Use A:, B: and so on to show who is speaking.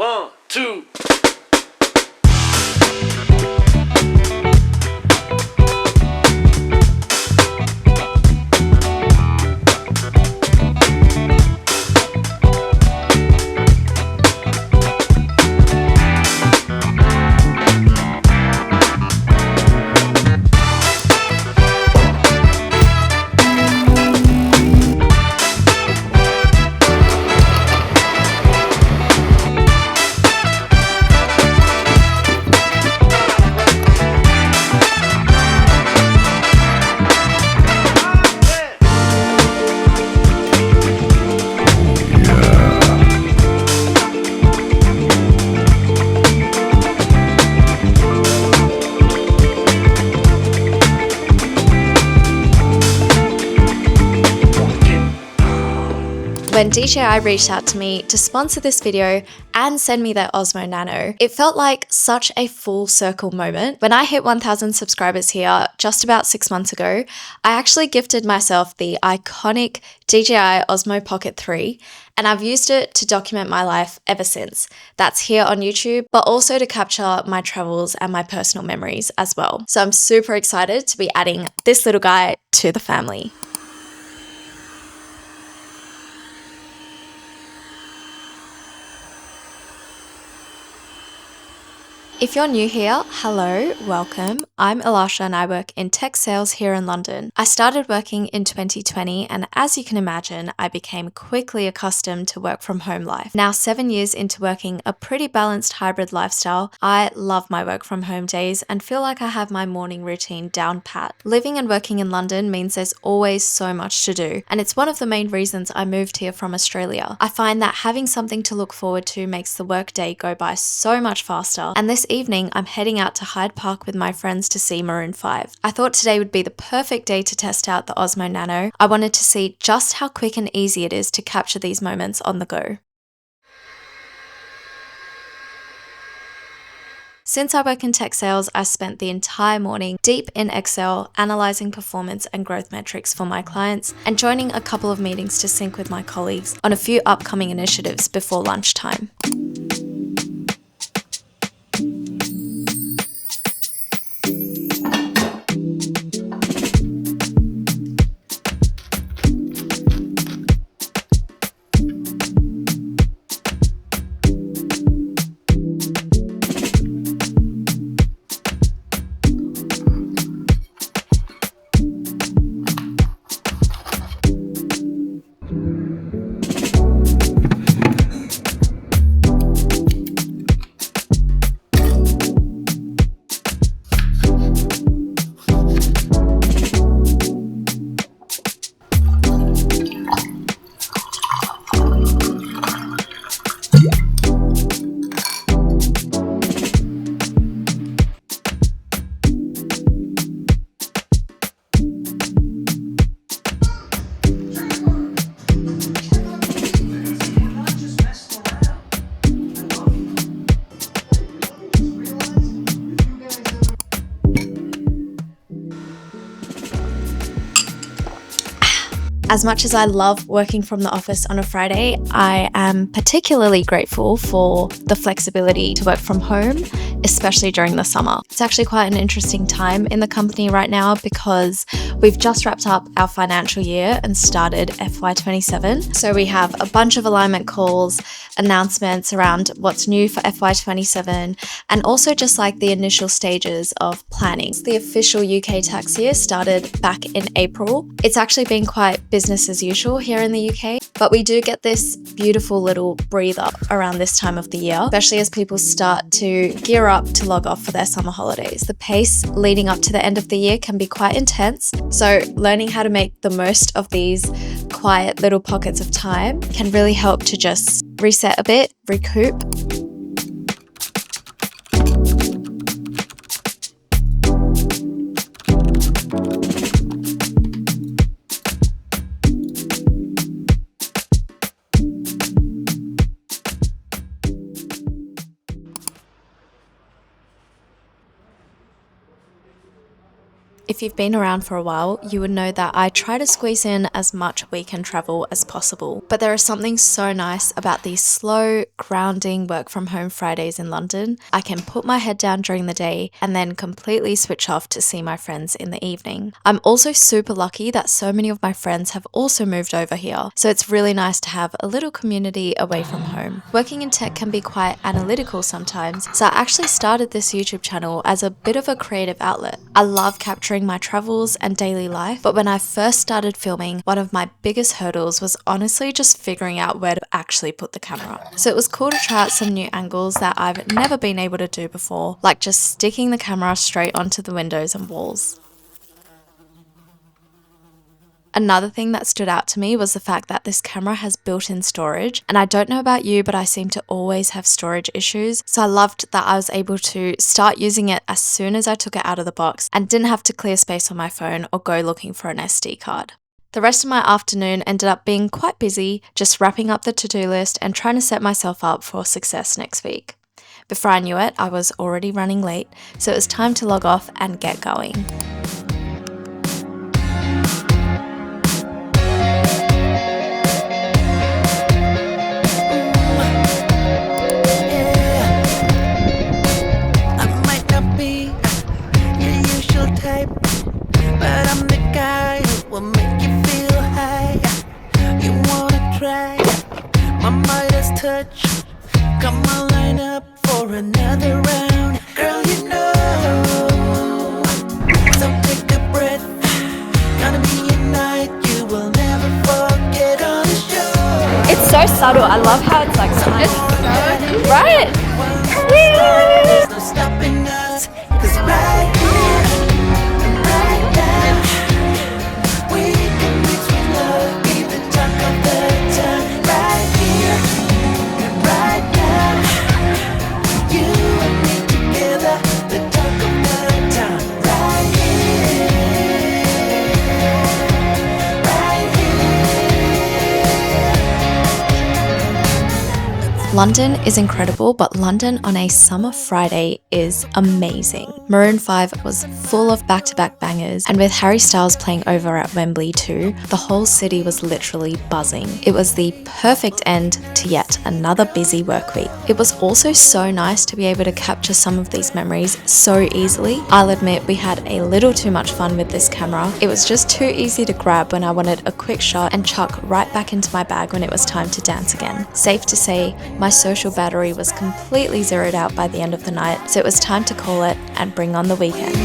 A: 1, 2.
B: When DJI reached out to me to sponsor this video and send me their Osmo Nano, it felt like such a full circle moment. When I hit 1,000 subscribers here just about 6 months ago, I actually gifted myself the iconic DJI Osmo Pocket 3, and I've used it to document my life ever since. That's here on YouTube, but also to capture my travels and my personal memories as well. So I'm super excited to be adding this little guy to the family. If you're new here, hello, welcome. I'm Elasha and I work in tech sales here in London. I started working in 2020 and as you can imagine, I became quickly accustomed to work from home life. Now 7 years into working a pretty balanced hybrid lifestyle, I love my work from home days and feel like I have my morning routine down pat. Living and working in London means there's always so much to do, and it's one of the main reasons I moved here from Australia. I find that having something to look forward to makes the workday go by so much faster, and this evening, I'm heading out to Hyde Park with my friends to see Maroon 5. I thought today would be the perfect day to test out the Osmo Nano. I wanted to see just how quick and easy it is to capture these moments on the go. Since I work in tech sales, I spent the entire morning deep in Excel, analyzing performance and growth metrics for my clients, and joining a couple of meetings to sync with my colleagues on a few upcoming initiatives before lunchtime. As much as I love working from the office on a Friday, I am particularly grateful for the flexibility to work from home, especially during the summer. It's actually quite an interesting time in the company right now because we've just wrapped up our financial year and started FY27. So we have a bunch of alignment calls, announcements around what's new for FY27, and also just like the initial stages of planning. The official UK tax year started back in April. It's actually been quite business as usual here in the UK, but we do get this beautiful little breather around this time of the year, especially as people start to gear up to log off for their summer holidays. The pace leading up to the end of the year can be quite intense, so learning how to make the most of these quiet little pockets of time can really help to just reset a bit, recoup. If you've been around for a while, you would know that I try to squeeze in as much weekend travel as possible. But there is something so nice about these slow, grounding work from home Fridays in London. I can put my head down during the day and then completely switch off to see my friends in the evening. I'm also super lucky that so many of my friends have also moved over here, so it's really nice to have a little community away from home. Working in tech can be quite analytical sometimes, so I actually started this YouTube channel as a bit of a creative outlet. I love capturing my travels and daily life, but when I first started filming, one of my biggest hurdles was honestly just figuring out where to actually put the camera. So it was cool to try out some new angles that I've never been able to do before, like just sticking the camera straight onto the windows and walls. Another thing that stood out to me was the fact that this camera has built-in storage, and I don't know about you, but I seem to always have storage issues, so I loved that I was able to start using it as soon as I took it out of the box and didn't have to clear space on my phone or go looking for an SD card. The rest of my afternoon ended up being quite busy, just wrapping up the to-do list and trying to set myself up for success next week. Before I knew it, I was already running late, so it was time to log off and get going.
A: But I'm the guy who will make you feel high. You wanna try my Midas touch? Come on, line up for another round. Girl, you know. So take a breath. Gonna be a night you will never forget on the show.
B: It's so subtle. I love how it's like tiny. Right?
A: There's no stopping us. 'Cause right here, right now, we can mix with love, be the talk of the town. Right here, right now, you and me together, the talk of the town. Right here, right here.
B: London is incredible, but London on a summer Friday is amazing. Maroon 5 was full of back-to-back bangers, and with Harry Styles playing over at Wembley too, the whole city was literally buzzing. It was the perfect end to yet another busy work week. It was also so nice to be able to capture some of these memories so easily. I'll admit we had a little too much fun with this camera. It was just too easy to grab when I wanted a quick shot and chuck right back into my bag when it was time to dance again. Safe to say, my social battery was completely zeroed out by the end of the night, so it was time to call it and bring on the weekend.